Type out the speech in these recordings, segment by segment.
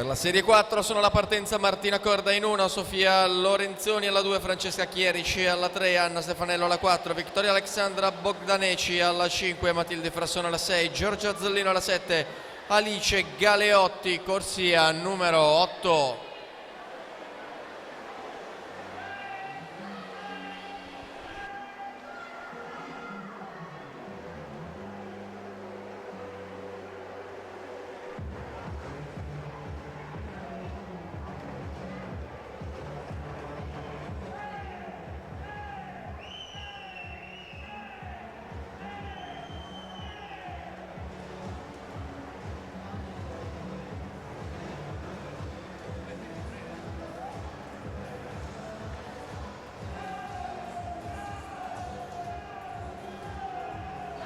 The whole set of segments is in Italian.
Per la Serie 4 sono alla partenza Martina Corda in 1, Sofia Lorenzoni alla 2, Francesca Chierici alla 3, Anna Stefanello alla 4, Vittoria Alexandra Bogdaneci alla 5, Matilde Frassone alla 6, Giorgia Zellino alla 7, Alice Galeotti, corsia numero 8.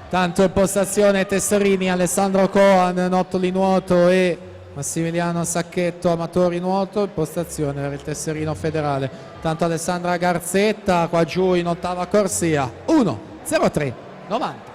Tanto impostazione Tesserini, Alessandro Coan, Nottoli nuoto e Massimiliano Sacchetto, amatori nuoto, impostazione per il Tesserino federale. Tanto Alessandra Garzetta qua giù in ottava corsia, 1:03:90.